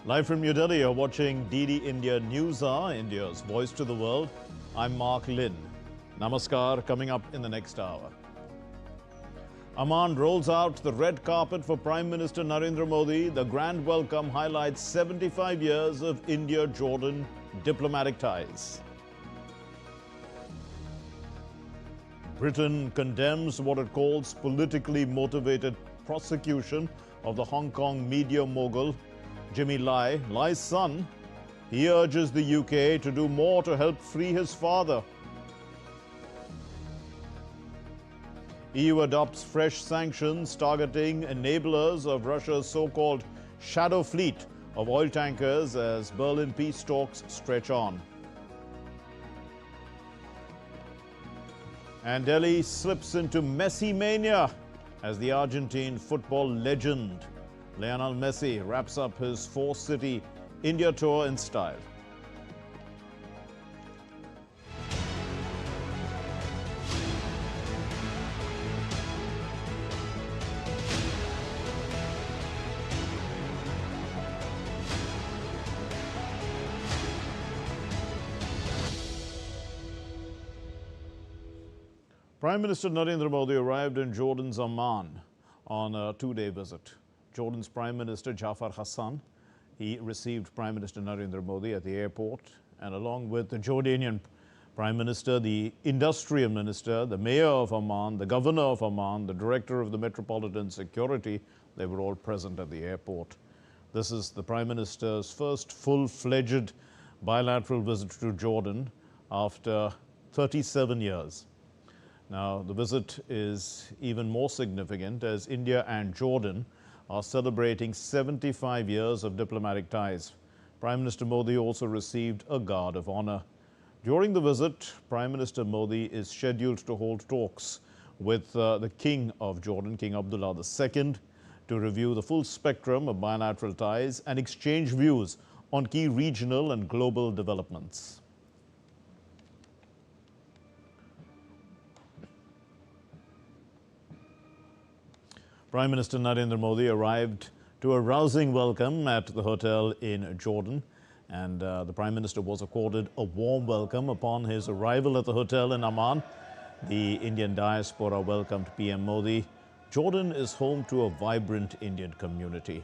Live from New Delhi, you're watching DD India Newshour, India's voice to the world. I'm Mark Lynn. Namaskar, coming up in the next hour. Amman rolls out the red carpet for Prime Minister Narendra Modi. The grand welcome highlights 75 years of India-Jordan diplomatic ties. Britain condemns what it calls politically motivated prosecution of the Hong Kong media mogul Jimmy Lai's son. He urges the UK to do more to help free his father. EU adopts fresh sanctions targeting enablers of Russia's so-called shadow fleet of oil tankers as Berlin peace talks stretch on. And Delhi slips into Messi mania as the Argentine football legend Lionel Messi wraps up his four-city India tour in style. Prime Minister Narendra Modi arrived in Jordan's Amman on a two-day visit. Jordan's Prime Minister Jafar Hassan, he received Prime Minister Narendra Modi at the airport, and along with the Jordanian Prime Minister, the Industrial Minister, the Mayor of Amman, the Governor of Amman, the Director of the Metropolitan Security, they were all present at the airport. This is the Prime Minister's first full-fledged bilateral visit to Jordan after 37 years. Now, the visit is even more significant as India and Jordan are celebrating 75 years of diplomatic ties. Prime Minister Modi also received a guard of honor. During the visit, Prime Minister Modi is scheduled to hold talks with the King of Jordan, King Abdullah II, to review the full spectrum of bilateral ties and exchange views on key regional and global developments. Prime Minister Narendra Modi arrived to a rousing welcome at the hotel in Jordan, and the Prime Minister was accorded a warm welcome upon his arrival at the hotel in Amman. The Indian diaspora welcomed PM Modi. Jordan is home to a vibrant Indian community.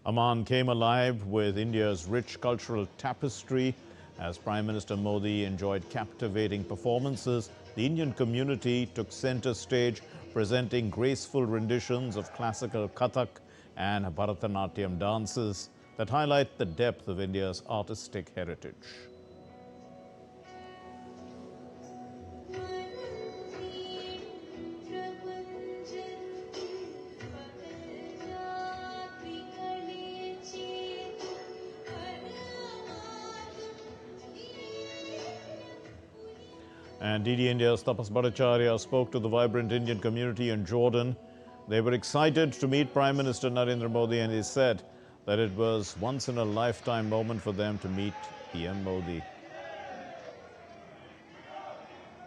Amman came alive with India's rich cultural tapestry. As Prime Minister Modi enjoyed captivating performances, the Indian community took center stage, presenting graceful renditions of classical Kathak and Bharatanatyam dances that highlight the depth of India's artistic heritage. And DD India's Tapas Bhattacharya spoke to the vibrant Indian community in Jordan. They were excited to meet Prime Minister Narendra Modi, and he said that it was once-in-a-lifetime moment for them to meet PM Modi.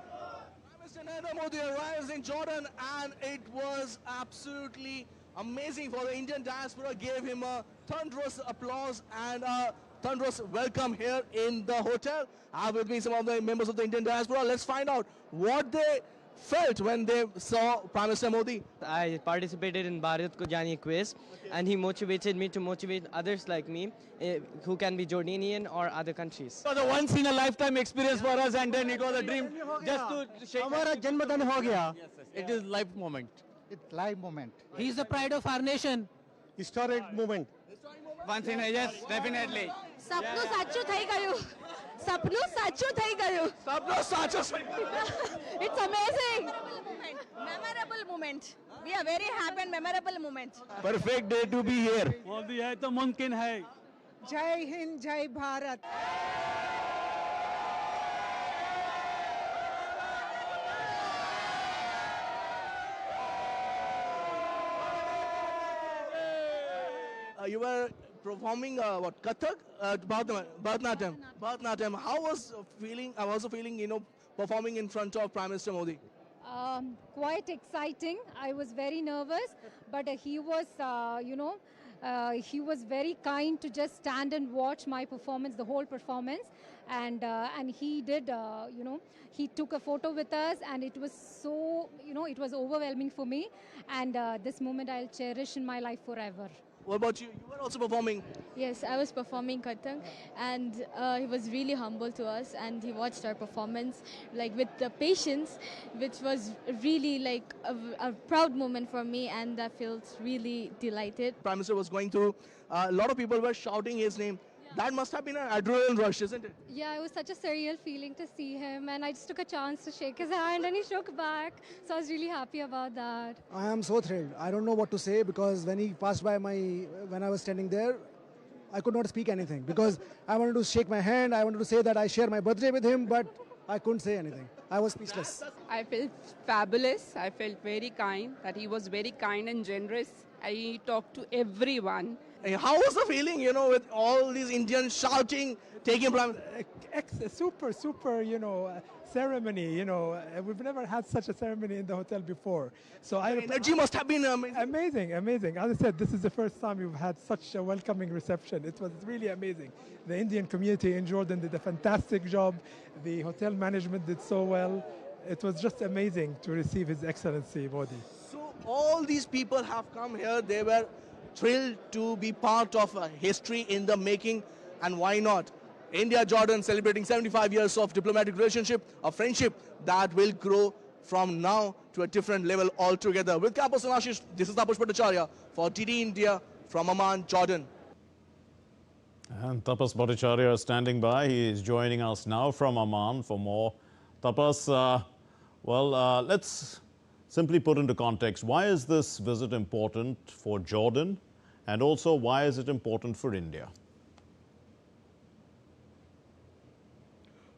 Prime Minister Narendra Modi arrives in Jordan, and it was absolutely amazing for the Indian diaspora. Gave him a thunderous applause and a thunderous welcome here in the hotel. I have with me some of the members of the Indian diaspora. Let's find out what they felt when they saw Prime Minister Modi. I participated in Bharat Ko Janiye quiz, and he motivated me to motivate others like me who can be Jordanian or other countries. It was a once-in-a-lifetime experience for us, and then it was a dream just to shake. हमारा जन्मदिन हो गया. It is life moment. It's live moment. He is the pride of our nation. Historic moment. Once in a yes, definitely. સપનું સાચું થઈ ગયું. સપનું સાચું થઈ ગયું. સપનું સાચું. It's amazing. Memorable moment. We are very happy and memorable moment. Perfect day to be here. Modi है तो मुमकिन है. जय हिंद जय Bharat. you were performing what, Kathak, Bharatanatyam. How was feeling? I was feeling, performing in front of Prime Minister Modi. Quite exciting. I was very nervous, but he was, he was very kind to just stand and watch my performance, the whole performance, and he did, he took a photo with us, and it was so, it was overwhelming for me, and this moment I'll cherish in my life forever. What about you? You were also performing. Yes, I was performing Kathak, and he was really humble to us, and he watched our performance like with the patience, which was really like a proud moment for me, and I felt really delighted. Prime Minister was going through, a lot of people were shouting his name. That must have been an adrenaline rush, isn't it? Yeah, it was such a surreal feeling to see him, and I just took a chance to shake his hand, and he shook back, so I was really happy about that. I am so thrilled. I don't know what to say, because when he passed by when I was standing there, I could not speak anything, because I wanted to shake my hand, I wanted to say that I share my birthday with him, but I couldn't say anything. I was speechless. I felt fabulous. I felt very kind, that he was very kind and generous. I talked to everyone. How was the feeling, with all these Indians shouting, taking Prime? Super, ceremony, we've never had such a ceremony in the hotel before. So the energy must have been amazing. Amazing. As I said, this is the first time we've had such a welcoming reception. It was really amazing. The Indian community in Jordan did a fantastic job. The hotel management did so well. It was just amazing to receive His Excellency Modi. So all these people have come here. They were thrilled to be part of a history in the making, and why not? India-Jordan celebrating 75 years of diplomatic relationship, a friendship that will grow from now to a different level altogether. With Kapos and Ashish, this is Tapas Bhattacharya for TD India from Amman, Jordan. And Tapas Bhattacharya is standing by. He is joining us now from Amman for more. Tapas, let's simply put into context, why is this visit important for Jordan, and also why is it important for India?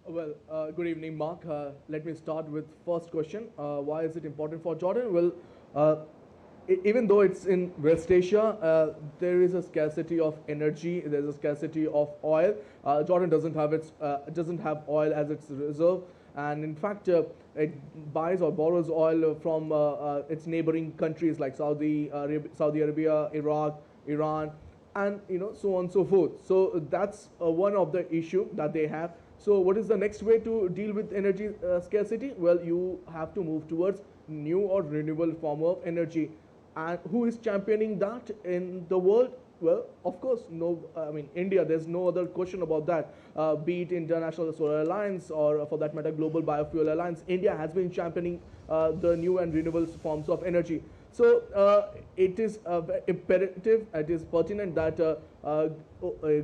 Well, good evening, Mark. Let me start with first question. Why is it important for Jordan? Well, even though it's in West Asia, there is a scarcity of energy. There's a scarcity of oil. Jordan doesn't have oil as its reserve, and in fact, it buys or borrows oil from its neighboring countries like Saudi Arabia, Iraq, Iran, and so on and so forth. So that's one of the issue that they have. So what is the next way to deal with energy scarcity? Well, you have to move towards new or renewable form of energy. And who is championing that in the world? Well, of course, India. There's no other question about that. Be it International Solar Alliance or, for that matter, Global Biofuel Alliance, India has been championing the new and renewable forms of energy. So it is imperative, it is pertinent that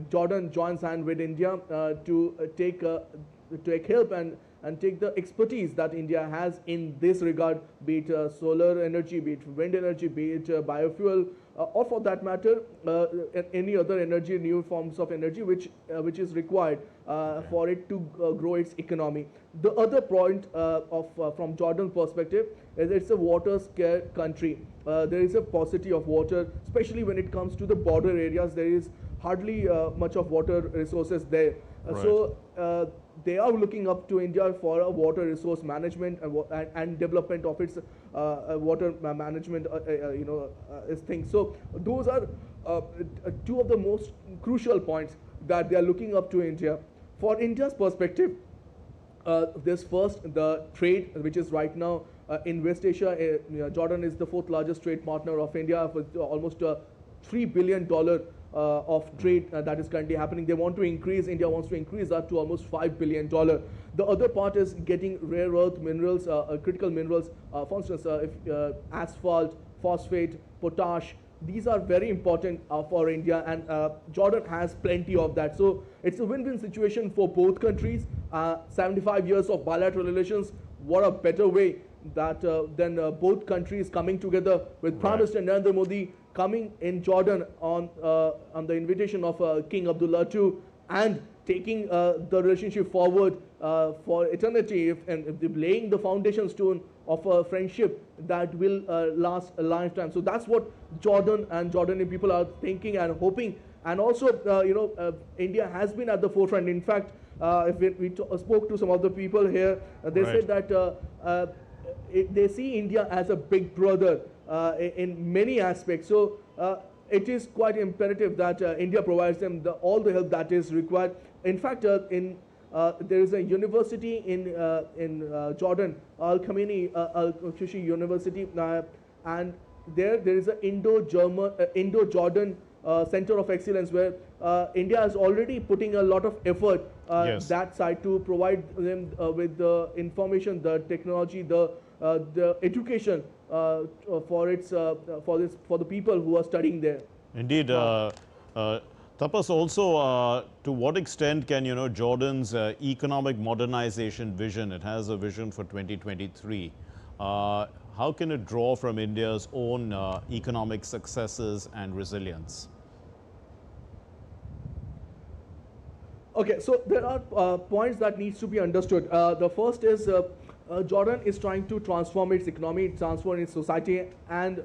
Jordan joins hand with India to take help and take the expertise that India has in this regard, be it solar energy, be it wind energy, be it biofuel, or for that matter, any other energy, new forms of energy which is required for it to grow its economy. The other point from Jordan's perspective is it's a water-scarce country. There is a paucity of water, especially when it comes to the border areas. There is hardly much of water resources there. Right. So they are looking up to India for a water resource management and development of its water management, things. So those are two of the most crucial points that they are looking up to India. For India's perspective, there's first the trade, which is right now in West Asia. Jordan is the fourth largest trade partner of India with almost $3 billion of trade that is currently happening. They want to increase, India wants to increase that to almost $5 billion. The other part is getting rare earth minerals, critical minerals, for instance, asphalt, phosphate, potash. These are very important for India, and Jordan has plenty of that. So it's a win-win situation for both countries. 75 years of bilateral relations, what a better way that than both countries coming together with Prime Minister Narendra Modi coming in Jordan on the invitation of King Abdullah II, and taking the relationship forward for eternity, and laying the foundation stone of a friendship that will last a lifetime. So that's what Jordan and Jordanian people are thinking and hoping. And also, India has been at the forefront. In fact, if we spoke to some of the people here, they said that they see India as a big brother in many aspects. So it is quite imperative that India provides them all the help that is required. In fact, there is a university in Jordan, Al-Khamenei University, and there is an Indo-Jordan Center of Excellence, where India is already putting a lot of effort that side to provide them with the information, the technology, the education for the people who are studying there. Indeed. Tapas, also, to what extent can, Jordan's economic modernization vision, it has a vision for 2023, how can it draw from India's own economic successes and resilience? Okay, so there are points that needs to be understood. The first is Jordan is trying to transform its economy, transform its society, and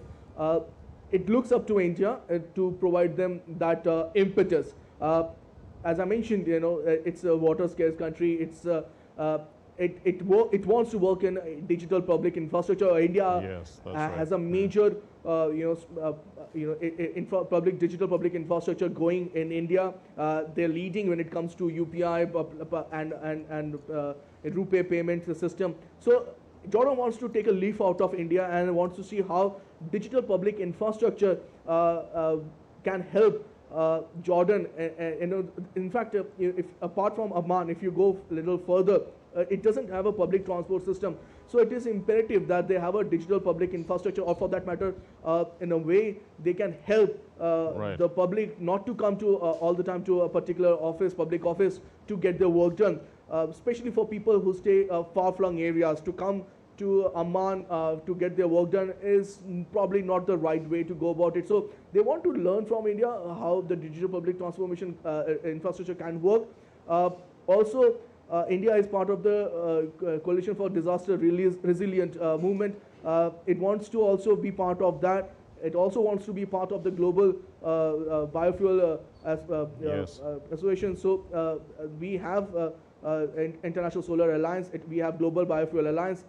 it looks up to India to provide them that impetus. As I mentioned, it's a water scarce country. It wants to work in digital public infrastructure. India has a major digital public infrastructure going in India. They're leading when it comes to UPI and RuPay payment system. So Jordan wants to take a leaf out of India and wants to see how digital public infrastructure can help Jordan. In fact, if apart from Amman, if you go a little further, it doesn't have a public transport system. So it is imperative that they have a digital public infrastructure, or for that matter, in a way they can help the public not to come to all the time to a particular office, public office, to get their work done. Especially for people who stay far-flung areas, to come to Amman to get their work done is probably not the right way to go about it. So they want to learn from India how the digital public transformation infrastructure can work. Also, India is part of the Coalition for Disaster Resilient movement. It wants to also be part of that. It also wants to be part of the global biofuel association. So we have International Solar Alliance, we have Global Biofuel Alliance.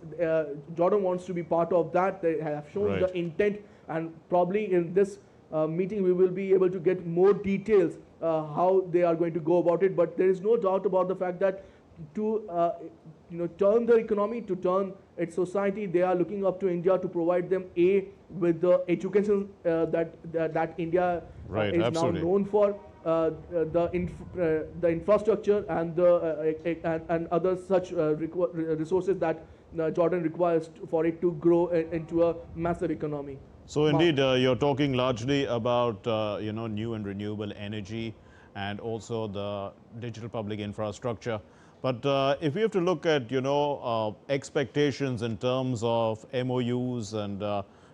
Jordan wants to be part of that. They have shown the intent, and probably in this meeting we will be able to get more details how they are going to go about it. But there is no doubt about the fact that to turn the economy, to turn its society, they are looking up to India to provide them with the education that India is now known for. The infrastructure and and other such resources that Jordan requires for it to grow into a massive economy. So indeed, you're talking largely about new and renewable energy, and also the digital public infrastructure. But if we have to look at expectations in terms of MOUs, and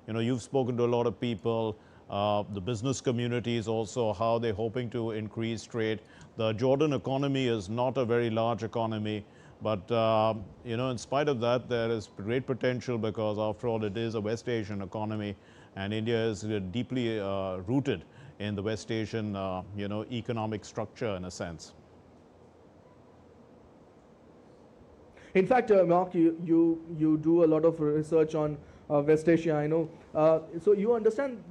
you've spoken to a lot of people. The business communities also, how they're hoping to increase trade. The Jordan economy is not a very large economy, but in spite of that, there is great potential, because after all, it is a West Asian economy, and India is deeply rooted in the West Asian economic structure in a sense. In fact, Mark, you do a lot of research on West Asia, I know. So you understand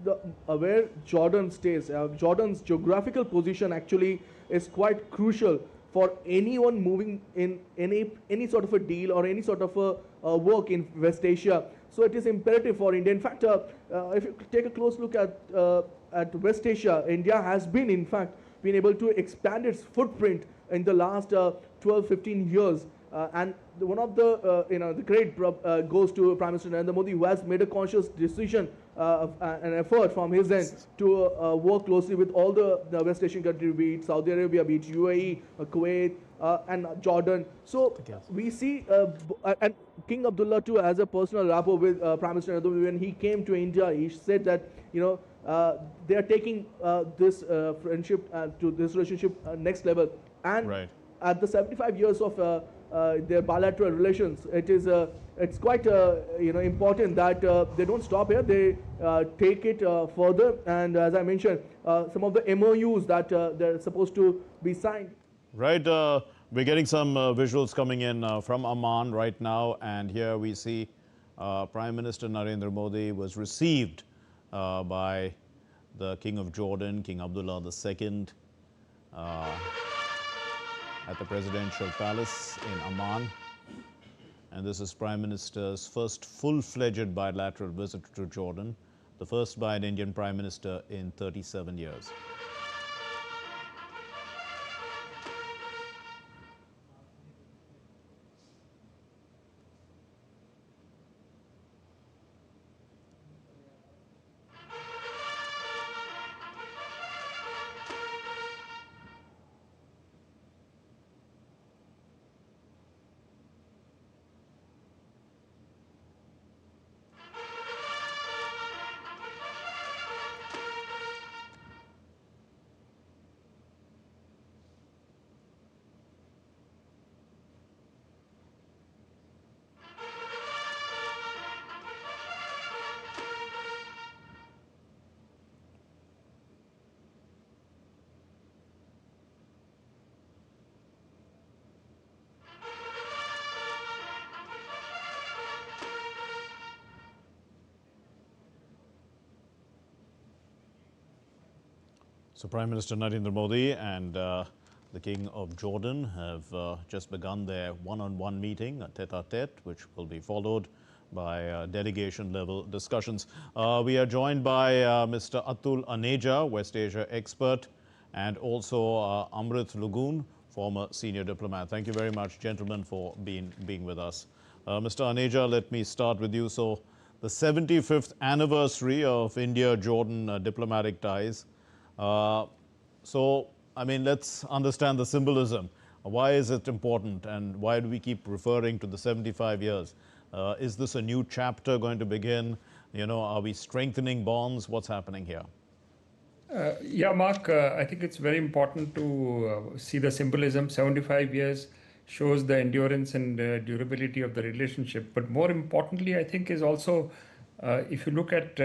where Jordan stays. Jordan's geographical position actually is quite crucial for anyone moving in any sort of a deal or any sort of a work in West Asia. So it is imperative for India. In fact, if you take a close look at West Asia, India has been, in fact, been able to expand its footprint in the last 12-15 years. And one of the credit goes to Prime Minister Narendra Modi, who has made a conscious decision, an effort from his end to work closely with all the West Asian countries, be it Saudi Arabia, be it UAE, Kuwait, and Jordan. So we see, and King Abdullah too has a personal rapport with Prime Minister Narendra Modi. When he came to India, he said that they are taking this friendship to this relationship next level. And at the 75 years of their bilateral relations, it's quite important that they don't stop here. They take it further. And as I mentioned, some of the MOUs that they're supposed to be signed. Right. We're getting some visuals coming in from Amman right now, and here we see Prime Minister Narendra Modi was received by the King of Jordan, King Abdullah II, at the presidential palace in Amman. And this is Prime Minister's first full-fledged bilateral visit to Jordan, the first by an Indian Prime Minister in 37 years. So Prime Minister Narendra Modi and the King of Jordan have just begun their one-on-one meeting, a tete-a-tete, which will be followed by delegation-level discussions. We are joined by Mr. Atul Aneja, West Asia expert, and also Amrit Lugun, former senior diplomat. Thank you very much, gentlemen, for being with us. Mr. Aneja, let me start with you. So the 75th anniversary of India-Jordan diplomatic ties. So, I mean, let's understand the symbolism. Why is it important, and why do we keep referring to the 75 years? Is this a new chapter going to begin? You know, are we strengthening bonds? What's happening here? Yeah, Mark, I think it's very important to see the symbolism. 75 years shows the endurance and durability of the relationship. But more importantly, I think is also, if you look at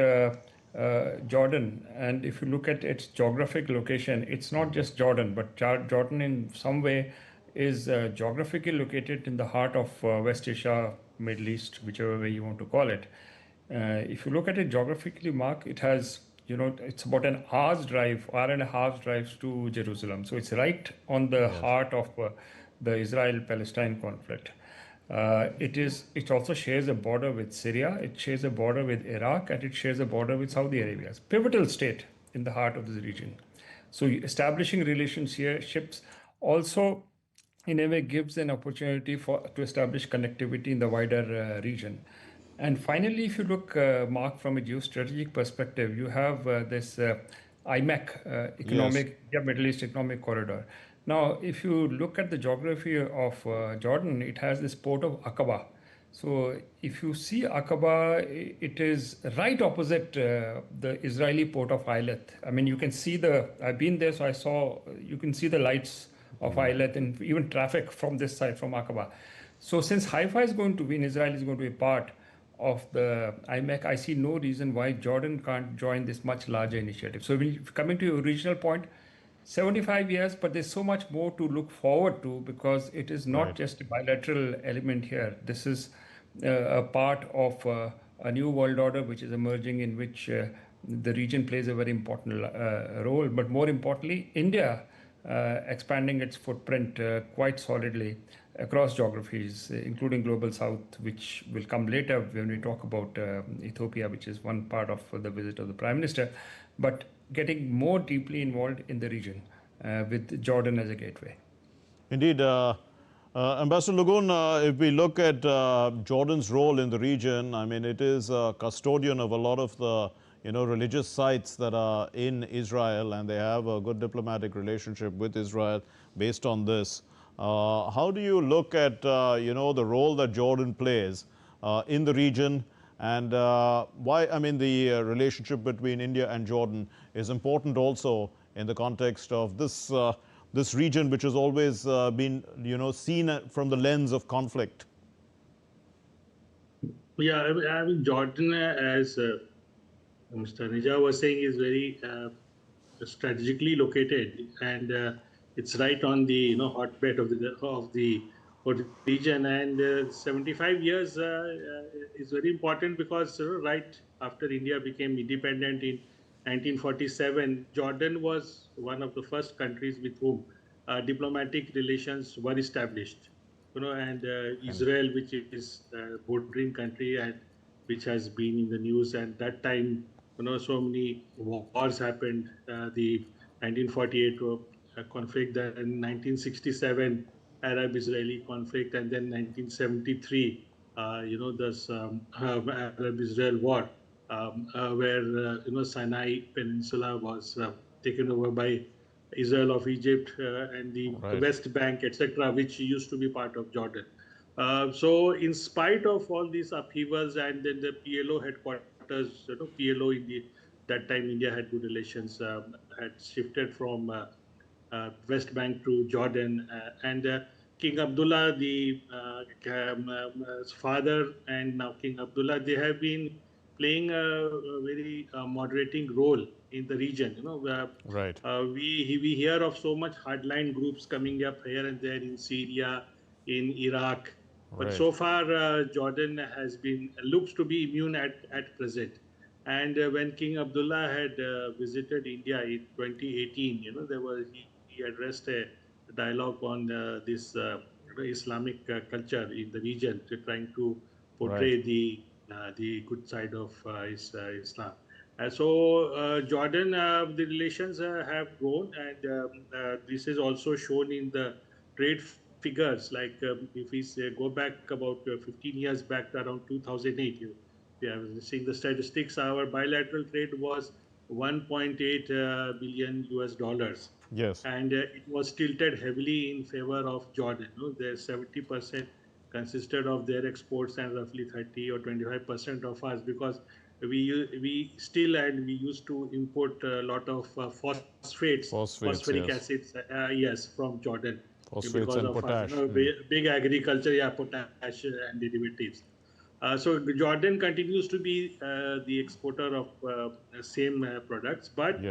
Jordan, and if you look at its geographic location, it's not just Jordan, but Jordan in some way is geographically located in the heart of West Asia, Middle East, whichever way you want to call it. If you look at it geographically, Mark, it has, you know, it's about an hour and a half drives to Jerusalem. So it's right on the heart of the Israel-Palestine conflict. It also shares a border with Syria, it shares a border with Iraq, and it shares a border with Saudi Arabia. It's a pivotal state in the heart of this region. So establishing relationships also in a way gives an opportunity to establish connectivity in the wider region. And finally, if you look, Mark, from a geostrategic perspective, you have this IMEC, Middle East Economic Corridor. Now, if you look at the geography of Jordan, it has this port of Aqaba. So if you see Aqaba, it is right opposite the Israeli port of Eilat. I mean, you can see I've been there, so you can see the lights of Eilat and even traffic from this side, from Aqaba. So since Haifa is going to be, in Israel is going to be part of the IMEC, I see no reason why Jordan can't join this much larger initiative. So coming to your original point, 75 years, but there's so much more to look forward to, because it is not just a bilateral element here. This is a part of a new world order which is emerging, in which the region plays a very important role. But more importantly, India expanding its footprint quite solidly across geographies, including Global South, which will come later when we talk about Ethiopia, which is one part of the visit of the Prime Minister. But getting more deeply involved in the region with Jordan as a gateway. Indeed. Ambassador Lugun, if we look at Jordan's role in the region, I mean, it is a custodian of a lot of the religious sites that are in Israel, and they have a good diplomatic relationship with Israel based on this. How do you look at, the role that Jordan plays in the region, and why, I mean, the relationship between India and Jordan is important also in the context of this this region which has always been, seen from the lens of conflict? Yeah, I mean Jordan, as Mr. Nija was saying, is very strategically located, and it's right on the hotbed of the region. And 75 years is very important because right after India became independent in 1947, Jordan was one of the first countries with whom diplomatic relations were established. And Israel, which is a bordering country and which has been in the news, and that time, so many wars happened. The 1948 conflict, then 1967 Arab-Israeli conflict, and then 1973, this Arab-Israel war, where Sinai Peninsula was taken over by Israel of Egypt and the West Bank, etc., which used to be part of Jordan. So in spite of all these upheavals, and then the PLO headquarters, PLO in that time India had good relations, had shifted from West Bank to Jordan, and King Abdullah, the father, and now King Abdullah, they have been playing a very moderating role in the region. We hear of so much hardline groups coming up here and there in Syria, in Iraq, but so far Jordan looks to be immune at present. And when King Abdullah had visited India in 2018, he addressed a dialogue on this Islamic culture in the region, trying to portray the good side of Islam. So Jordan, the relations have grown, and this is also shown in the trade figures. Like if we go back about 15 years back to around 2008, we have seen the statistics. Our bilateral trade was 1.8 billion US dollars. Yes. And it was tilted heavily in favor of Jordan. Their 70% consisted of their exports and roughly 30 or 25% of us, because we used to import a lot of phosphoric acids, yes, from Jordan. Phosphates and potash. Big agriculture, potash and derivatives. So Jordan continues to be the exporter of same products, but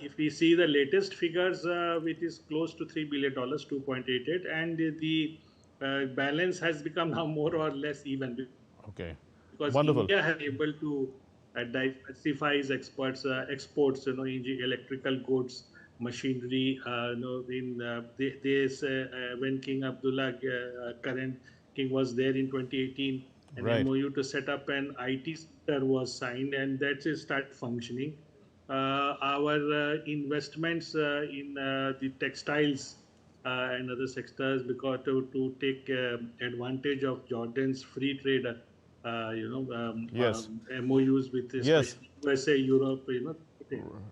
if we see the latest figures, which is close to $3 billion, 2.88, and the balance has become now more or less even. Okay. Because India has been able to diversify its exports, in electrical goods, machinery. When King Abdullah, current king, was there in 2018, an MOU to set up an IT center was signed, and that is start functioning. Our investments in the textiles and other sectors, because to take advantage of Jordan's free trade, MOUs with USA, Europe,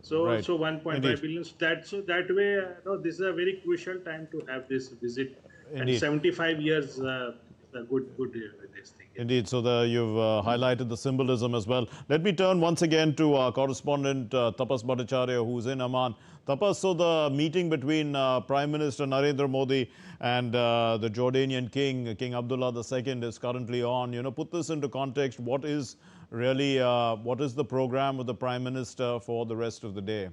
So 1.5 billion. That way, this is a very crucial time to have this visit. Indeed. And 75 years, a good this thing. Indeed. So you've highlighted the symbolism as well. Let me turn once again to our correspondent Tapas Bhattacharya, who's in Amman. Tapas, so the meeting between Prime Minister Narendra Modi and the Jordanian king, King Abdullah II, is currently on. Put this into context. What is the program of the Prime Minister for the rest of the day?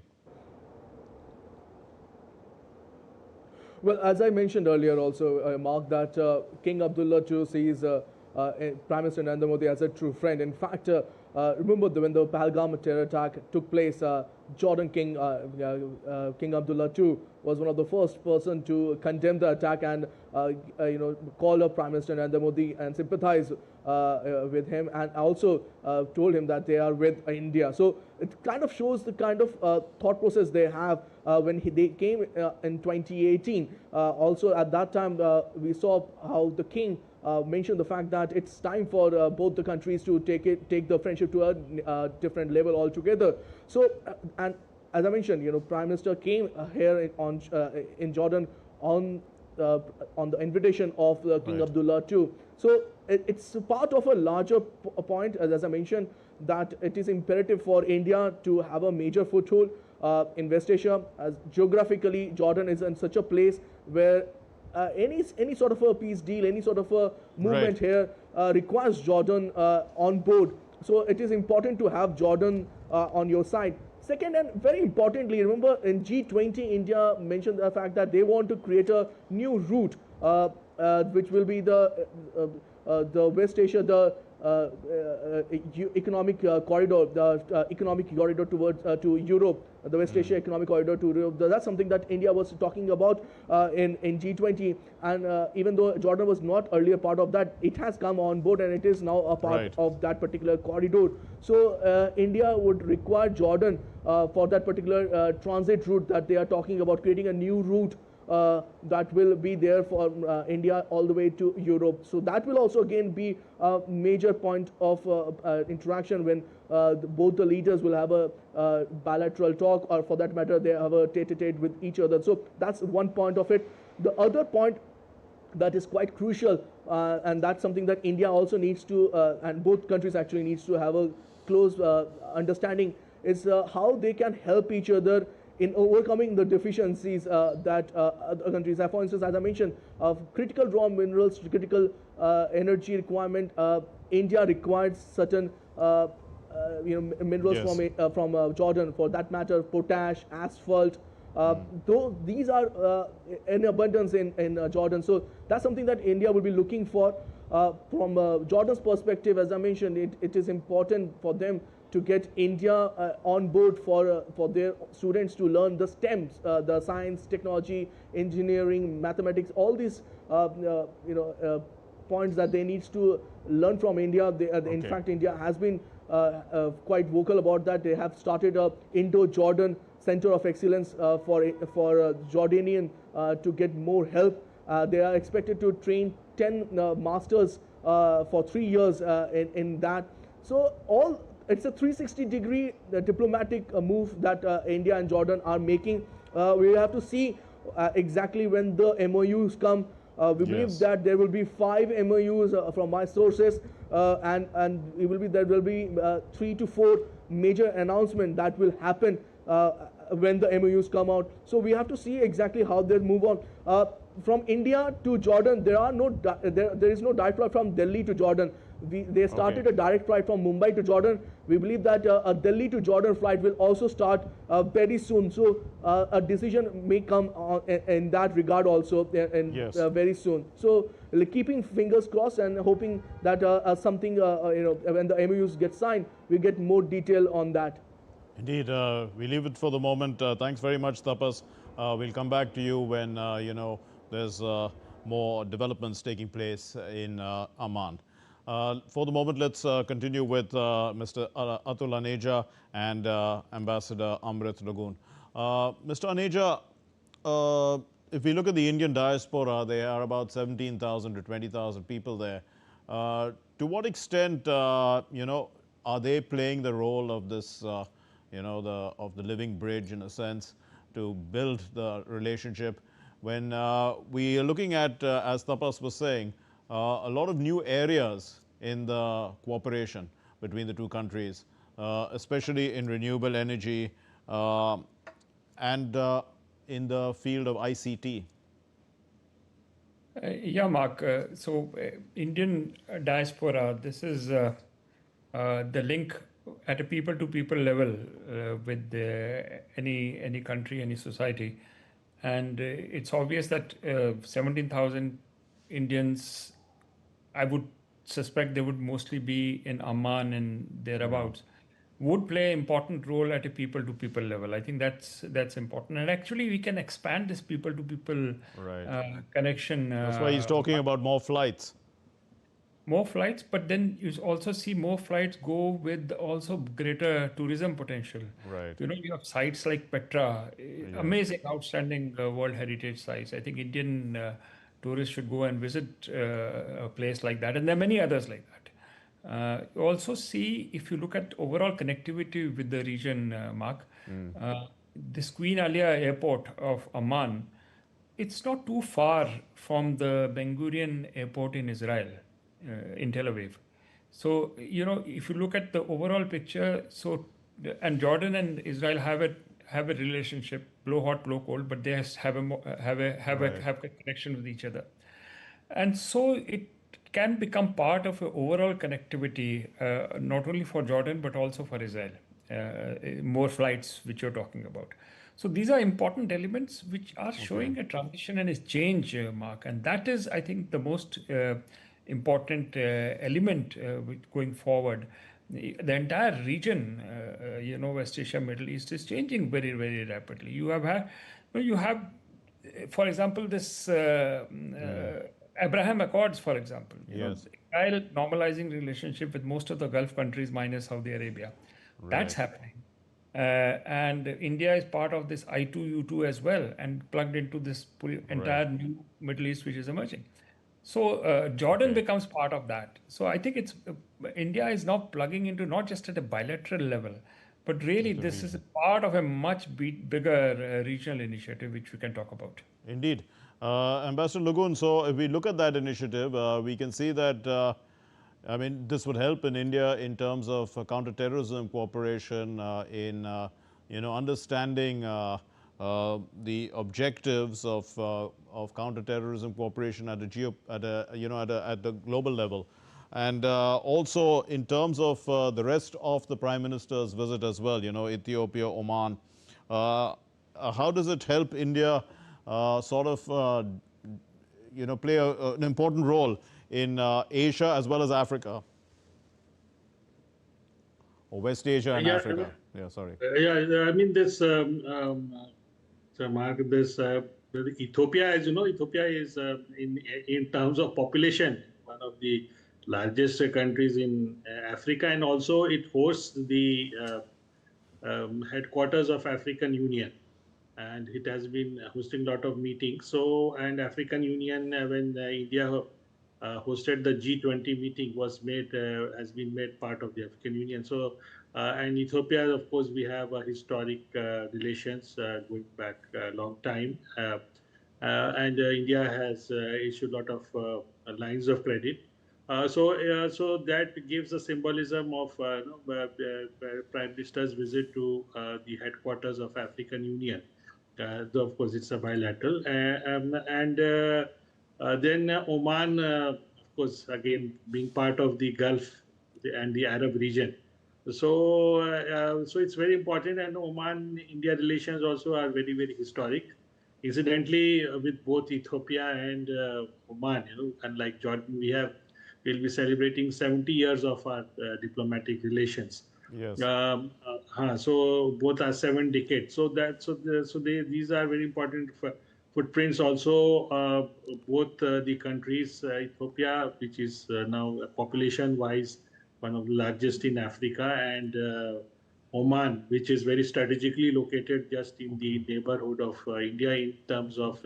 Well, as I mentioned earlier also, Mark, that King Abdullah II sees Prime Minister Narendra Modi as a true friend. In fact, remember when the Pahalgam terror attack took place, Jordan King, King Abdullah II, was one of the first person to condemn the attack and call up Prime Minister Narendra Modi and sympathize with him, and also told him that they are with India. So it kind of shows the kind of thought process they have when they came in 2018. Also at that time, we saw how the king mentioned the fact that it's time for both the countries to take the friendship to a different level altogether. So and as I mentioned, Prime Minister came here in Jordan on the invitation of King Abdullah II. So it's part of a larger point, as I mentioned, that it is imperative for India to have a major foothold in West Asia. As geographically, Jordan is in such a place where any sort of a peace deal, any sort of a movement here requires Jordan on board. So it is important to have Jordan on your side. Second, and very importantly, remember in G20, India mentioned the fact that they want to create a new route, which will be the West Asia, the economic corridor, the economic corridor towards to Europe, the West Asia economic corridor to Europe. That's something that India was talking about in G20, and even though Jordan was not earlier part of that, it has come on board and it is now a part of that particular corridor. So India would require Jordan for that particular transit route that they are talking about, creating a new route that will be there for India all the way to Europe. So that will also again be a major point of interaction when both the leaders will have a bilateral talk, or for that matter, they have a tete-a-tete with each other. So that's one point of it. The other point that is quite crucial, and that's something that India also needs to, and both countries actually needs to have a close understanding, is how they can help each other in overcoming the deficiencies that other countries have. For instance, as I mentioned, critical raw minerals, critical energy requirement, India requires certain minerals from Jordan, for that matter, potash, asphalt. Though these are in abundance in Jordan. So that's something that India will be looking for. From Jordan's perspective, as I mentioned, it is important for them to get India on board for their students to learn the STEMs, the science, technology, engineering, mathematics, all these points that they need to learn from India. In fact, India has been quite vocal about that. They have started a Indo-Jordan Center of Excellence for Jordanian to get more help. They are expected to train 10 masters for 3 years in that. So it's a 360-degree diplomatic move that India and Jordan are making. We have to see exactly when the MOUs come. We believe that there will be 5 MOUs from my sources, and there will be 3 to 4 major announcements that will happen when the MOUs come out. So we have to see exactly how they move on. From India to Jordan, there is no direct flight from Delhi to Jordan. They started a direct flight from Mumbai to Jordan. We believe that a Delhi to Jordan flight will also start very soon. So a decision may come in that regard also very soon. So keeping fingers crossed and hoping that something, when the MOUs get signed, we get more detail on that. Indeed, we leave it for the moment. Thanks very much, Tapas. We'll come back to you when there's more developments taking place in Amman. For the moment, let's continue with Mr. Atul Aneja and Ambassador Amrit Lagoon. Mr. Aneja, if we look at the Indian diaspora, there are about 17,000 to 20,000 people there. To what extent, are they playing the role of this, of the living bridge in a sense to build the relationship? When we are looking at, as Tapas was saying, a lot of new areas in the cooperation between the two countries, especially in renewable energy and in the field of ICT. Yeah, Mark. Indian diaspora, this is the link at a people-to-people level with any country, any society. And it's obvious that 17,000 Indians, I would suspect they would mostly be in Amman and thereabouts, would play an important role at a people-to-people level. I think that's important. And actually, we can expand this people-to-people connection. That's why he's talking about more flights. More flights, but then you also see more flights go with also greater tourism potential. Right. You have sites like Petra, amazing, outstanding World Heritage sites. I think Indian tourists should go and visit a place like that, and there are many others like that. You also see, if you look at overall connectivity with the region, Mark, this Queen Alia Airport of Amman, it's not too far from the Ben Gurion Airport in Israel. In Tel Aviv. if you look at the overall picture, and Jordan and Israel have have a relationship, blow hot, blow cold, but they have a connection with each other. And so it can become part of an overall connectivity, not only for Jordan, but also for Israel. More flights, which you're talking about. So these are important elements which are showing a transition and a change, Mark. And that is, I think, the most important element going forward. The entire region, West Asia, Middle East is changing very, very rapidly. You have, for example, this Abraham Accords, for example. Israel normalizing relationship with most of the Gulf countries minus Saudi Arabia. That's happening. And India is part of this I2U2 as well and plugged into this entire new Middle East which is emerging. So Jordan becomes part of that. So I think India is now plugging into not just at a bilateral level, but really this is a part of a much bigger regional initiative which we can talk about. Indeed. Ambassador Lagoon, so if we look at that initiative, we can see that I mean, this would help in India in terms of counterterrorism cooperation, in understanding the objectives of counterterrorism cooperation at the global level, and also in terms of the rest of the Prime Minister's visit as well. Ethiopia, Oman. How does it help India sort of play an important role in Asia as well as Africa, or West Asia and Africa? I mean this. So Mark, this Ethiopia, as you know, Ethiopia is in terms of population one of the largest countries in Africa, and also it hosts the headquarters of African Union. And it has been hosting a lot of meetings. So, and African Union, when India hosted the G20 meeting, has been made part of the African Union. So, and Ethiopia, of course, we have historic relations going back a long time. And India has issued a lot of lines of credit. So that gives a symbolism of Prime Minister's visit to the headquarters of African Union. Of course, it's a bilateral. And then Oman, of course, again, being part of the Gulf and the Arab region. So it's very important. And Oman-India relations also are very, very historic. Incidentally, with both Ethiopia and Oman, unlike Jordan, we'll be celebrating 70 years of our diplomatic relations. Yes. So both are 7 decades. These are very important footprints. Also, both the countries, Ethiopia, which is now population-wise one of the largest in Africa, and Oman, which is very strategically located just in the neighborhood of India in terms of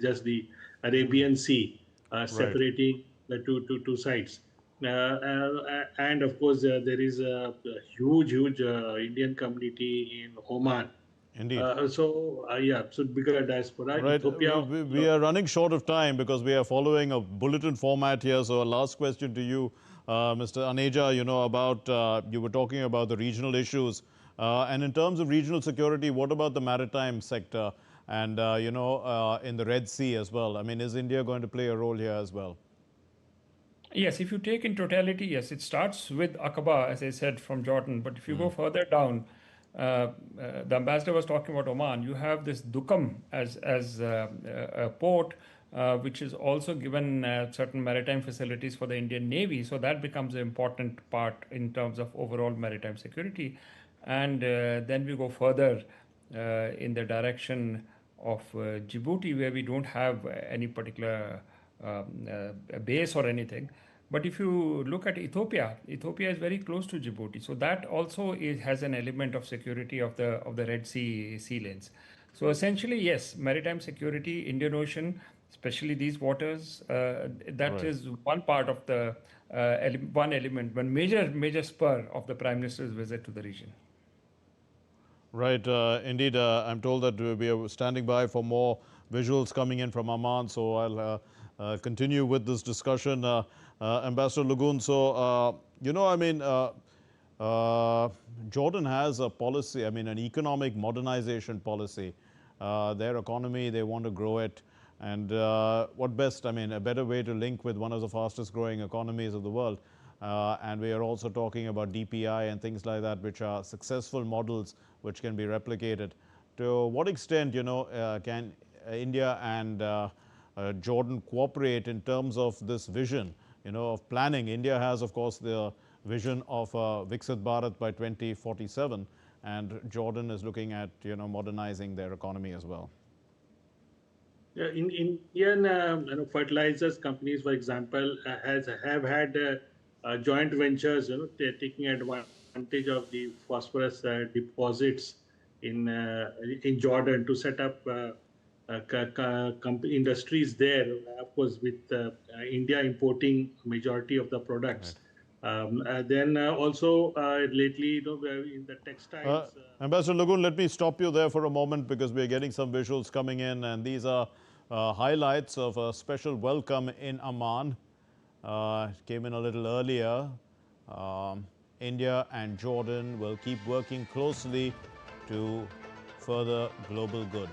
just the Arabian Sea separating the two sides. And of course, there is a huge Indian community in Oman. Indeed. So bigger diaspora. Right. Ethiopia, we are running short of time because we are following a bulletin format here. So a last question to you, Mr. Aneja, about, you were talking about the regional issues. And in terms of regional security, what about the maritime sector and, in the Red Sea as well? I mean, is India going to play a role here as well? Yes, if you take in totality, yes, it starts with Aqaba, as I said, from Jordan. But if you go further down, the ambassador was talking about Oman. You have this Duqm as a port, which is also given certain maritime facilities for the Indian Navy. So that becomes an important part in terms of overall maritime security. And then we go further in the direction of Djibouti, where we don't have any particular base or anything. But if you look at Ethiopia, Ethiopia is very close to Djibouti. So that also has an element of security of the Red Sea lanes. So essentially, yes, maritime security, Indian Ocean, especially these waters, that is one part of the one element, one major spur of the Prime Minister's visit to the region. Right. Indeed, I'm told that we are standing by for more visuals coming in from Amman. So I'll continue with this discussion. Ambassador Lagoon, so, Jordan has a policy, I mean, an economic modernization policy. Their economy, they want to grow it. And what best, I mean, a better way to link with one of the fastest growing economies of the world. And we are also talking about DPI and things like that, which are successful models which can be replicated. To what extent, can India and Jordan cooperate in terms of this vision, of planning? India has, of course, the vision of Viksit Bharat by 2047, and Jordan is looking at, modernizing their economy as well. Yeah, in Indian fertilizers companies, for example, have had joint ventures, taking advantage of the phosphorus deposits in Jordan to set up industries there. Of course, with India importing majority of the products. Then also lately, in the textiles. Ambassador Lagoon, let me stop you there for a moment because we're getting some visuals coming in, and these are highlights of a special welcome in Amman. Came in a little earlier. India and Jordan will keep working closely to further global good.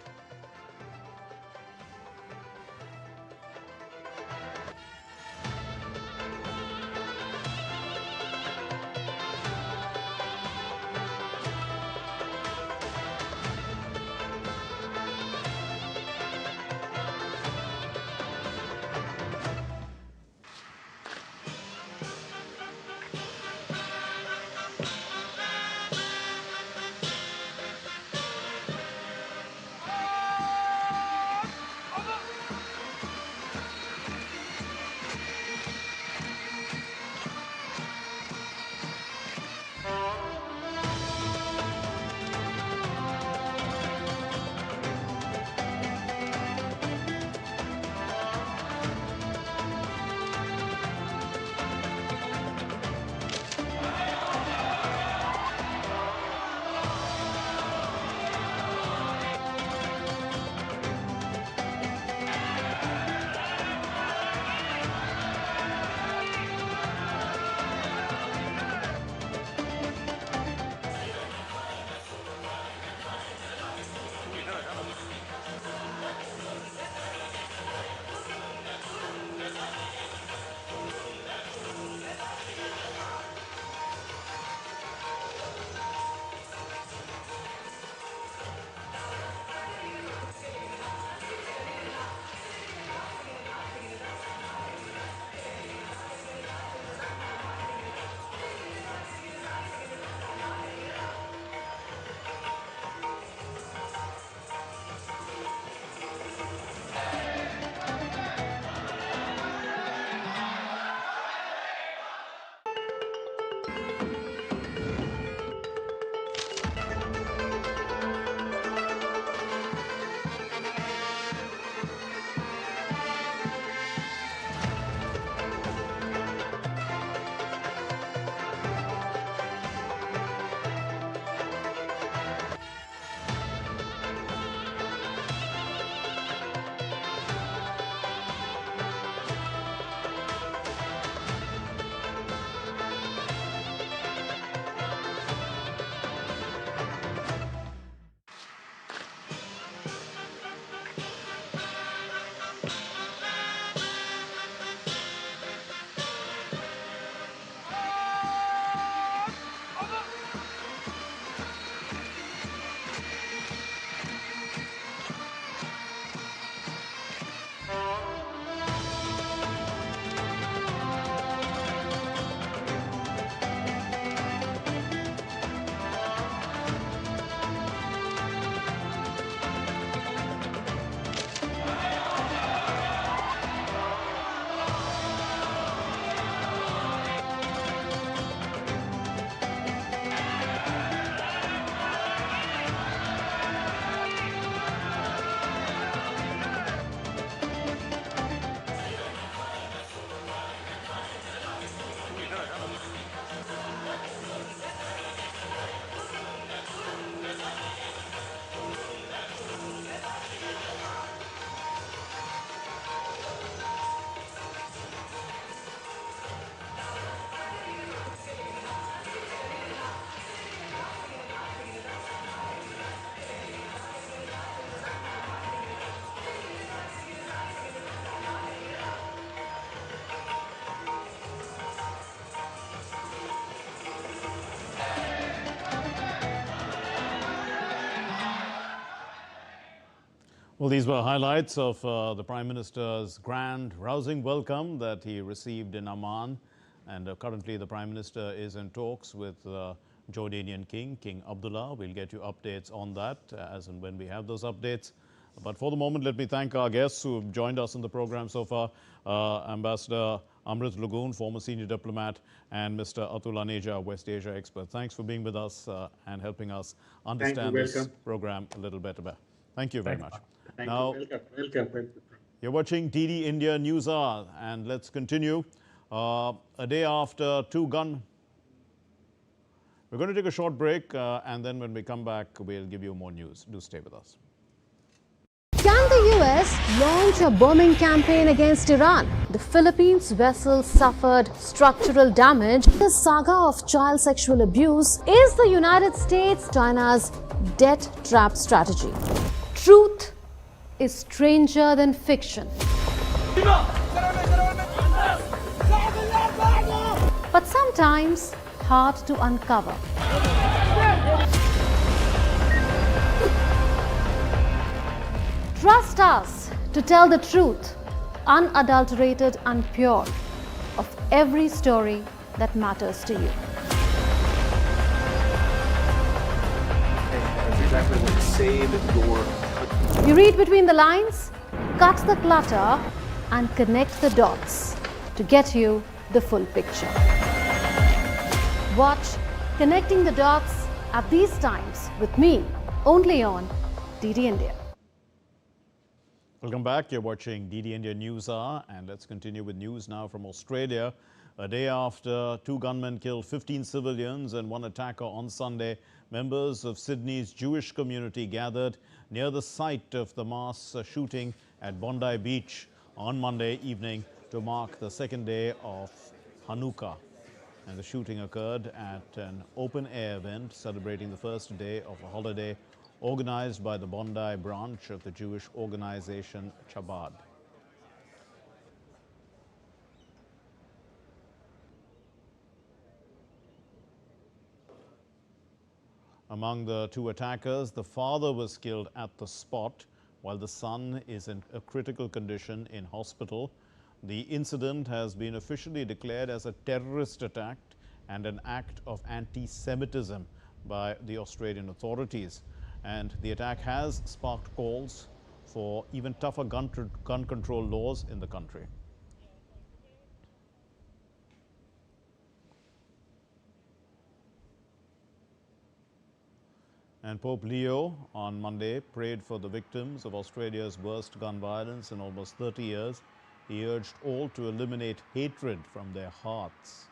Well, these were highlights of the Prime Minister's grand, rousing welcome that he received in Amman. And currently, the Prime Minister is in talks with Jordanian King Abdullah. We'll get you updates on that as and when we have those updates. But for the moment, let me thank our guests who have joined us in the program so far. Ambassador Amrit Lagoon, former senior diplomat, and Mr. Atul Aneja, West Asia expert. Thanks for being with us and helping us understand this program a little better. Thank you very much. Thank now, you. Welcome. You're watching DD India Newshour, and let's continue. A day after two gun. We're going to take a short break, and then when we come back, we'll give you more news. Do stay with us. Can the US launch a bombing campaign against Iran? The Philippines vessel suffered structural damage. The saga of child sexual abuse is the United States China's debt trap strategy. Truth is stranger than fiction. But sometimes hard to uncover. Trust us to tell the truth, unadulterated and pure, of every story that matters to you. You read between the lines, cut the clutter, and connect the dots to get you the full picture. Watch Connecting the Dots at these times with me, only on DD India. Welcome back. You're watching DD India Newshour, and let's continue with news now from Australia. A day after two gunmen killed 15 civilians and one attacker on Sunday, members of Sydney's Jewish community gathered near the site of the mass shooting at Bondi Beach on Monday evening to mark the second day of Hanukkah. And the shooting occurred at an open-air event celebrating the first day of a holiday organized by the Bondi branch of the Jewish organization Chabad. Among the two attackers, the father was killed at the spot, while the son is in a critical condition in hospital. The incident has been officially declared as a terrorist attack and an act of anti-Semitism by the Australian authorities. And the attack has sparked calls for even tougher gun control laws in the country. And Pope Leo on Monday prayed for the victims of Australia's worst gun violence in almost 30 years. He urged all to eliminate hatred from their hearts.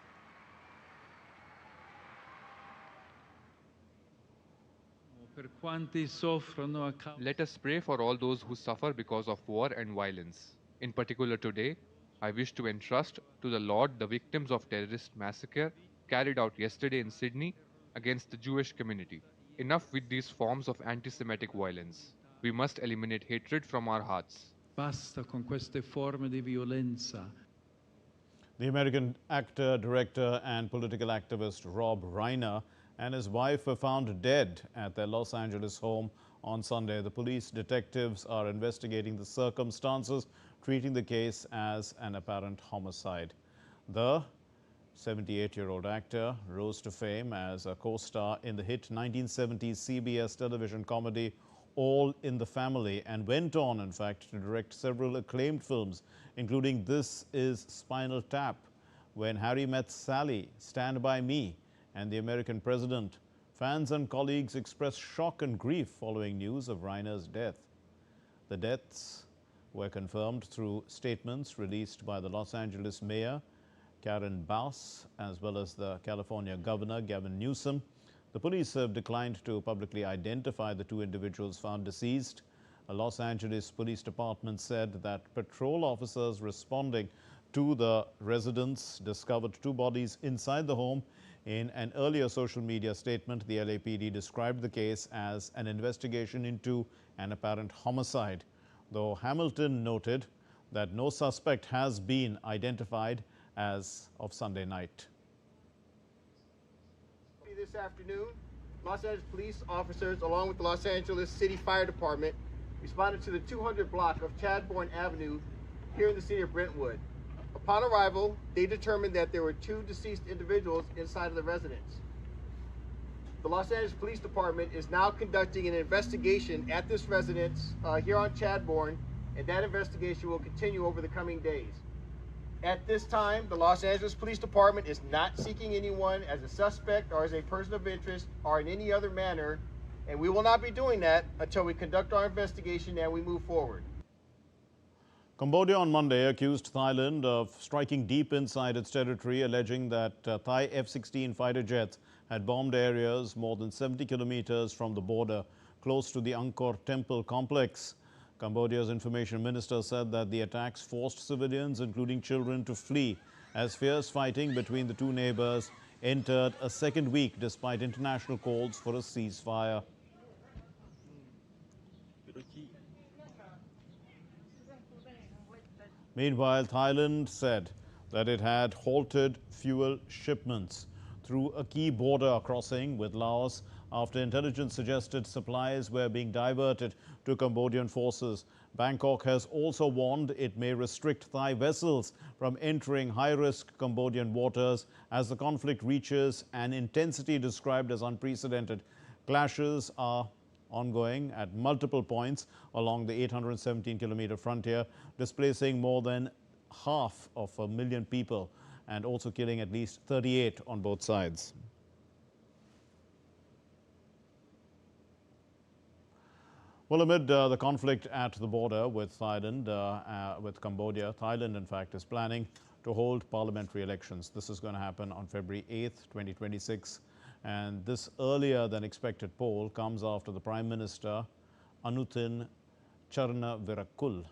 Let us pray for all those who suffer because of war and violence. In particular today, I wish to entrust to the Lord the victims of terrorist massacre carried out yesterday in Sydney against the Jewish community. Enough with these forms of anti-Semitic violence. We must eliminate hatred from our hearts. Basta con queste forme di violenza. The American actor, director, and political activist Rob Reiner and his wife were found dead at their Los Angeles home on Sunday. The police detectives are investigating the circumstances, treating the case as an apparent homicide. The 78-year-old actor rose to fame as a co-star in the hit 1970s CBS television comedy All in the Family, and went on, in fact, to direct several acclaimed films, including This Is Spinal Tap, When Harry Met Sally, Stand By Me, and The American President. Fans and colleagues expressed shock and grief following news of Reiner's death. The deaths were confirmed through statements released by the Los Angeles mayor, Karen Bass, as well as the California governor, Gavin Newsom. The police have declined to publicly identify the two individuals found deceased. A Los Angeles Police Department said that patrol officers responding to the residence discovered two bodies inside the home. In an earlier social media statement, the LAPD described the case as an investigation into an apparent homicide, though Hamilton noted that no suspect has been identified as of Sunday night. This afternoon, Los Angeles police officers, along with the Los Angeles City Fire Department, responded to the 200 block of Chadbourne Avenue here in the city of Brentwood. Upon arrival, they determined that there were 2 deceased individuals inside of the residence. The Los Angeles Police Department is now conducting an investigation at this residence here on Chadbourne, and that investigation will continue over the coming days. At this time, the Los Angeles Police Department is not seeking anyone as a suspect or as a person of interest or in any other manner, and we will not be doing that until we conduct our investigation and we move forward. Cambodia on Monday accused Thailand of striking deep inside its territory, alleging that Thai F-16 fighter jets had bombed areas more than 70 kilometers from the border, close to the Angkor Temple complex. Cambodia's information minister said that the attacks forced civilians, including children, to flee as fierce fighting between the 2 neighbors entered a second week despite international calls for a ceasefire. Meanwhile, Thailand said that it had halted fuel shipments through a key border crossing with Laos after intelligence suggested supplies were being diverted to Cambodian forces. Bangkok has also warned it may restrict Thai vessels from entering high-risk Cambodian waters as the conflict reaches an intensity described as unprecedented. Clashes are ongoing at multiple points along the 817-kilometer frontier, displacing more than 500,000 people and also killing at least 38 on both sides. Well, amid the conflict at the border with Thailand, with Cambodia, Thailand, in fact, is planning to hold parliamentary elections. This is going to happen on February 8th, 2026. And this earlier than expected poll comes after the Prime Minister, Anutin Charnvirakul,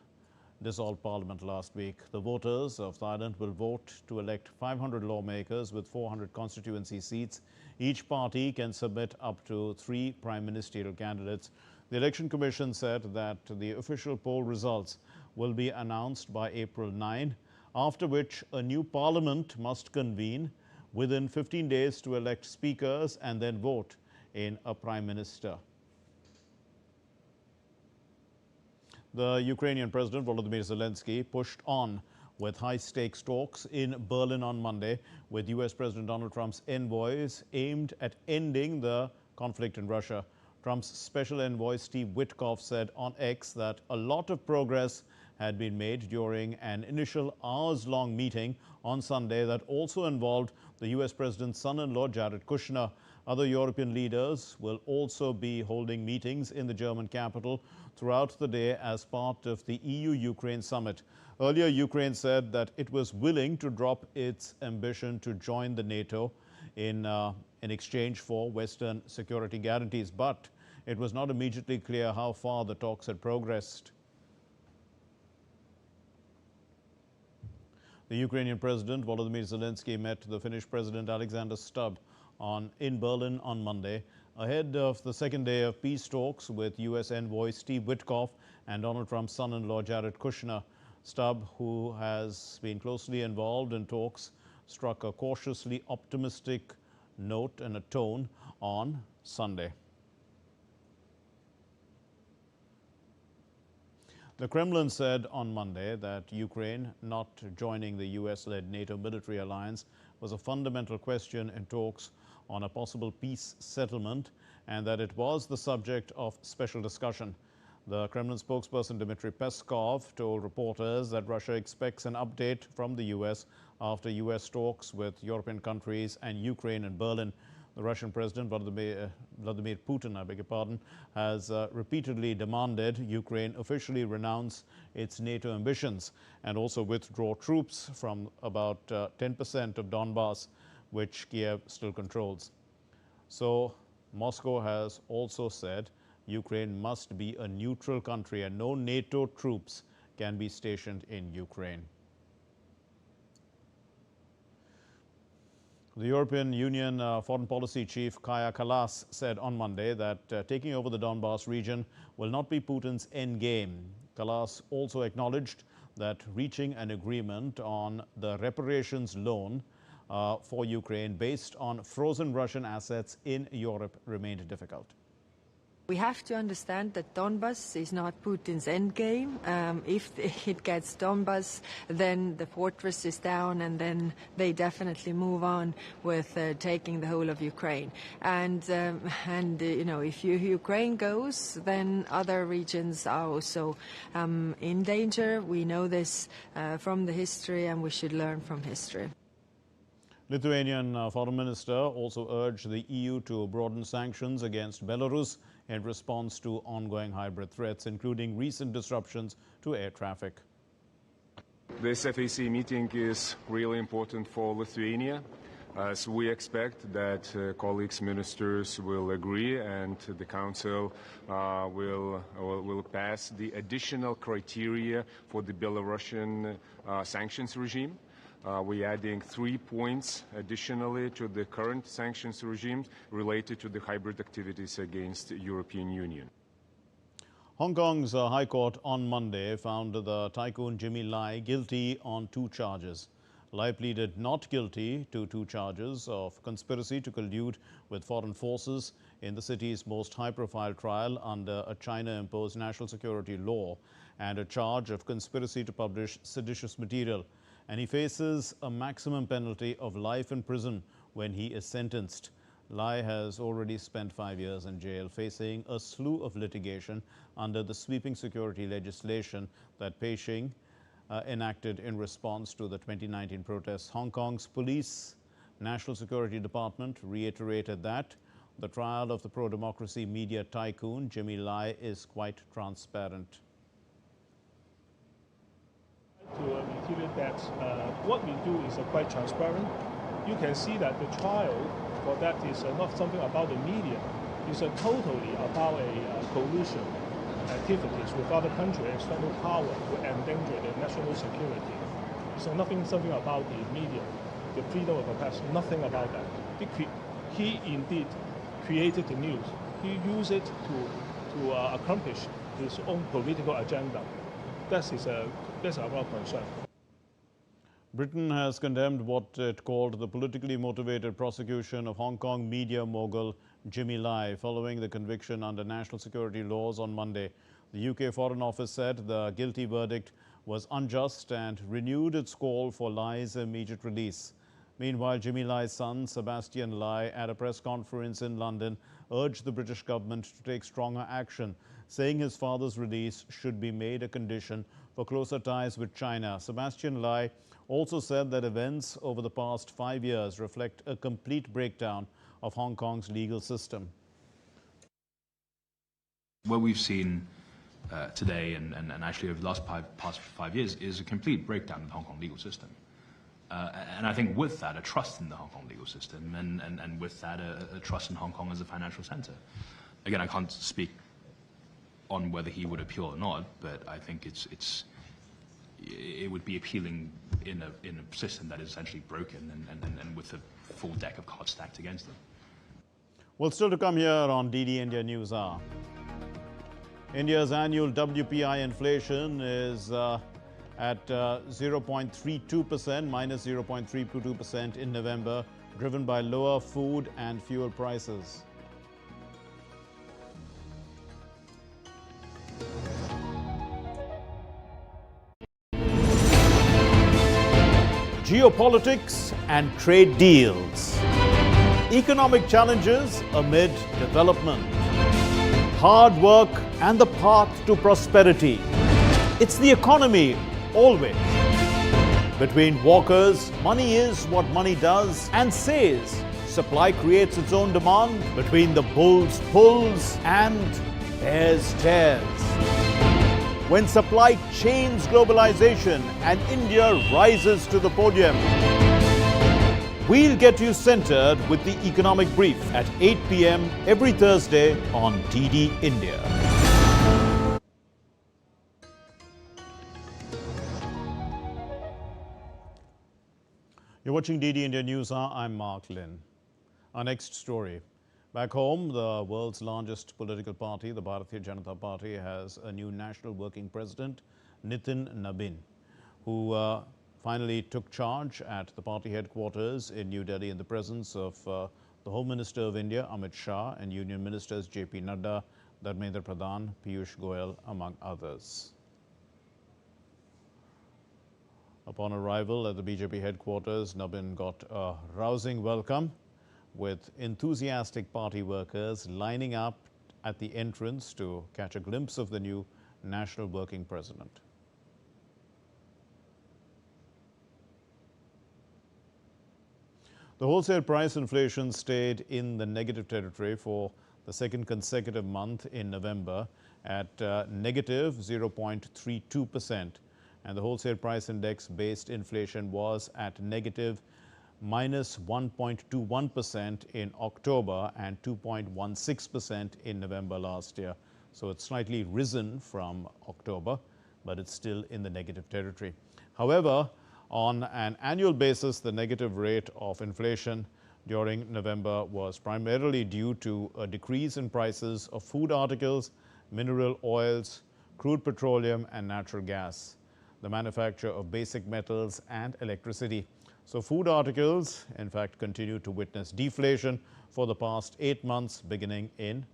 dissolved parliament last week. The voters of Thailand will vote to elect 500 lawmakers with 400 constituency seats. Each party can submit up to 3 prime ministerial candidates. The Election Commission said that the official poll results will be announced by April 9, after which a new parliament must convene within 15 days to elect speakers and then vote in a prime minister. The Ukrainian President Volodymyr Zelensky pushed on with high-stakes talks in Berlin on Monday with U.S. President Donald Trump's envoys aimed at ending the conflict in Russia. Trump's special envoy Steve Witkoff said on X that a lot of progress had been made during an initial hours-long meeting on Sunday that also involved the U.S. President's son-in-law Jared Kushner. Other European leaders will also be holding meetings in the German capital throughout the day as part of the EU-Ukraine summit. Earlier, Ukraine said that it was willing to drop its ambition to join the NATO in exchange for Western security guarantees, but it was not immediately clear how far the talks had progressed. The Ukrainian President Volodymyr Zelensky met the Finnish President Alexander Stubb in Berlin on Monday, ahead of the second day of peace talks with U.S. envoy Steve Witkoff and Donald Trump's son-in-law Jared Kushner. Stubb, who has been closely involved in talks, struck a cautiously optimistic note and a tone on Sunday. The Kremlin said on Monday that Ukraine not joining the U.S.-led NATO military alliance was a fundamental question in talks on a possible peace settlement and that it was the subject of special discussion. The Kremlin spokesperson Dmitry Peskov told reporters that Russia expects an update from the U.S. after U.S. talks with European countries and Ukraine in Berlin. The Russian President Vladimir Putin, has repeatedly demanded Ukraine officially renounce its NATO ambitions and also withdraw troops from about 10% of Donbass, which Kiev still controls. So Moscow has also said Ukraine must be a neutral country and no NATO troops can be stationed in Ukraine. The European Union Foreign Policy Chief Kaja Kallas said on Monday that taking over the Donbass region will not be Putin's endgame. Kallas also acknowledged that reaching an agreement on the reparations loan for Ukraine based on frozen Russian assets in Europe remained difficult. We have to understand that Donbas is not Putin's endgame. If it gets Donbas, then the fortress is down, and then they definitely move on with taking the whole of Ukraine. And if Ukraine goes, then other regions are also in danger. We know this from the history, and we should learn from history. Lithuanian Foreign Minister also urged the EU to broaden sanctions against Belarus in response to ongoing hybrid threats, including recent disruptions to air traffic. This FAC meeting is really important for Lithuania, as we expect that colleagues ministers will agree and the Council will pass the additional criteria for the Belarusian sanctions regime. We're adding 3 points additionally to the current sanctions regime related to the hybrid activities against the European Union. Hong Kong's High Court on Monday found the tycoon Jimmy Lai guilty on 2 charges. Lai pleaded not guilty to 2 charges of conspiracy to collude with foreign forces in the city's most high-profile trial under a China-imposed national security law, and a charge of conspiracy to publish seditious material. And he faces a maximum penalty of life in prison when he is sentenced. Lai has already spent 5 years in jail, facing a slew of litigation under the sweeping security legislation that Beijing enacted in response to the 2019 protests. Hong Kong's Police National Security Department reiterated that the trial of the pro-democracy media tycoon Jimmy Lai is quite transparent. To reiterate that what we do is quite transparent. You can see that the trial for that is not something about the media. It's totally about a collusion activities with other countries, external power to endanger the national security. So something about the media, the freedom of the press, nothing about that. He indeed created the news. He used it to accomplish his own political agenda. That's our concern. Britain has condemned what it called the politically motivated prosecution of Hong Kong media mogul Jimmy Lai following the conviction under national security laws on Monday. The UK Foreign Office said the guilty verdict was unjust and renewed its call for Lai's immediate release. Meanwhile, Jimmy Lai's son, Sebastian Lai, at a press conference in London, urged the British government to take stronger action, saying his father's release should be made a condition for closer ties with China. Sebastian Lai also said that events over the past 5 years reflect a complete breakdown of Hong Kong's legal system. What we've seen today and actually over the past 5 years is a complete breakdown of the Hong Kong legal system. And I think with that, a trust in the Hong Kong legal system, and with that, a trust in Hong Kong as a financial center. Again, I can't speak on whether he would appeal or not, but I think it would be appealing in a system that is essentially broken and with a full deck of cards stacked against them. Well, still to come here on DD India News Hour. India's annual WPI inflation is at 0.32%, minus 0.32% in November, driven by lower food and fuel prices. Geopolitics and trade deals. Economic challenges amid development. Hard work and the path to prosperity. It's the economy, always. Between walkers, money is what money does and says. Supply creates its own demand. Between the bulls pulls and bears tears. When supply chains globalization and India rises to the podium. We'll get you centered with the Economic Brief at 8 p.m. every Thursday on DD India. You're watching DD India News Hour. I'm Mark Lin. Our next story. Back home, the world's largest political party, the Bharatiya Janata Party, has a new national working president, Nitin Nabin, who finally took charge at the party headquarters in New Delhi in the presence of the Home Minister of India, Amit Shah, and Union Ministers J.P. Nadda, Dharmendra Pradhan, Piyush Goyal, among others. Upon arrival at the BJP headquarters, Nabin got a rousing welcome, with enthusiastic party workers lining up at the entrance to catch a glimpse of the new National Working President. The wholesale price inflation stayed in the negative territory for the second consecutive month in November at negative 0.32%, and the wholesale price index based inflation was at negative minus 1.21% in October and 2.16% in November last year. So it's slightly risen from October, but it's still in the negative territory. However, on an annual basis, the negative rate of inflation during November was primarily due to a decrease in prices of food articles, mineral oils, crude petroleum and natural gas, the manufacture of basic metals and electricity. So food articles, in fact, continue to witness deflation for the past 8 months, beginning in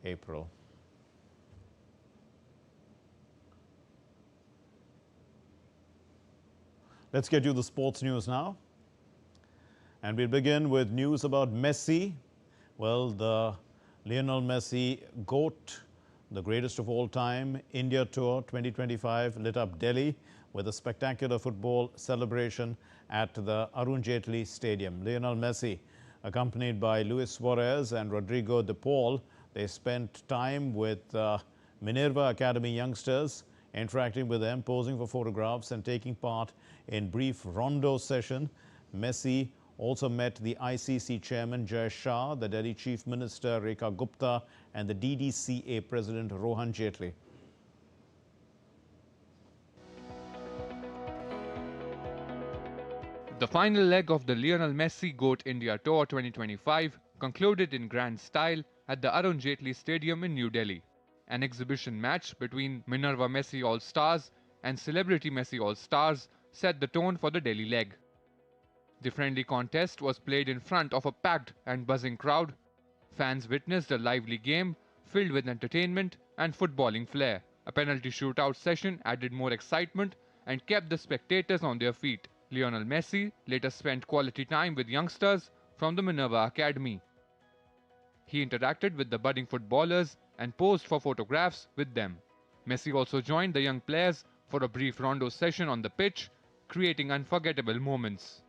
April. Let's get you the sports news now. And we'll begin with news about Messi. Well, the Lionel Messi GOAT, the greatest of all time, India Tour 2025 lit up Delhi with a spectacular football celebration at the Arun Jaitley Stadium. Lionel Messi, accompanied by Luis Suarez and Rodrigo de Paul, they spent time with Minerva Academy youngsters, interacting with them, posing for photographs and taking part in brief rondo session. Messi also met the ICC chairman Jai Shah, the Delhi Chief Minister Rekha Gupta and the DDCA President Rohan Jaitley. The final leg of the Lionel Messi GOAT India Tour 2025 concluded in grand style at the Arun Jaitley Stadium in New Delhi. An exhibition match between Minerva Messi All-Stars and Celebrity Messi All-Stars set the tone for the Delhi leg. The friendly contest was played in front of a packed and buzzing crowd. Fans witnessed a lively game filled with entertainment and footballing flair. A penalty shootout session added more excitement and kept the spectators on their feet. Lionel Messi later spent quality time with youngsters from the Minerva Academy. He interacted with the budding footballers and posed for photographs with them. Messi also joined the young players for a brief rondo session on the pitch, creating unforgettable moments.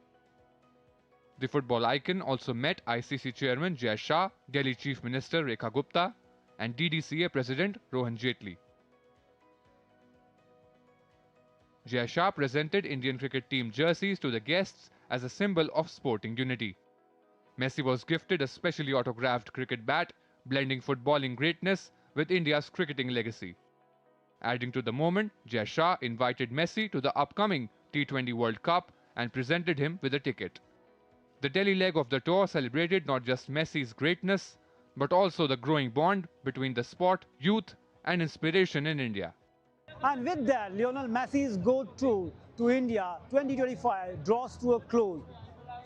The football icon also met ICC Chairman Jai Shah, Delhi Chief Minister Rekha Gupta, and DDCA President Rohan Jaitley. Jai Shah presented Indian cricket team jerseys to the guests as a symbol of sporting unity. Messi was gifted a specially autographed cricket bat, blending footballing greatness with India's cricketing legacy. Adding to the moment, Jai Shah invited Messi to the upcoming T20 World Cup and presented him with a ticket. The Delhi leg of the tour celebrated not just Messi's greatness, but also the growing bond between the sport, youth, and inspiration in India. And with that, Lionel Messi's GOAT Tour to India 2025 draws to a close.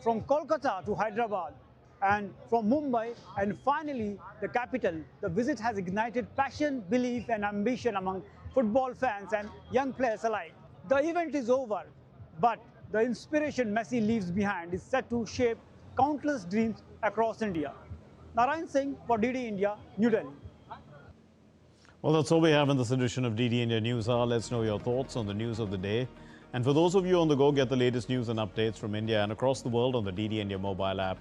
From Kolkata to Hyderabad and from Mumbai and finally the capital, the visit has ignited passion, belief and ambition among football fans and young players alike. The event is over, but the inspiration Messi leaves behind is set to shape countless dreams across India. Narayan Singh for DD India, New Delhi. Well, that's all we have in this edition of DD India News Hour. Let's know your thoughts on the news of the day. And for those of you on the go, get the latest news and updates from India and across the world on the DD India mobile app.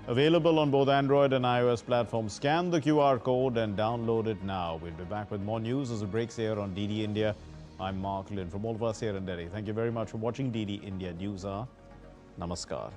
Available on both Android and iOS platforms. Scan the QR code and download it now. We'll be back with more news as it breaks here on DD India. I'm Mark Lynn from all of us here in Delhi. Thank you very much for watching DD India News Hour. Namaskar.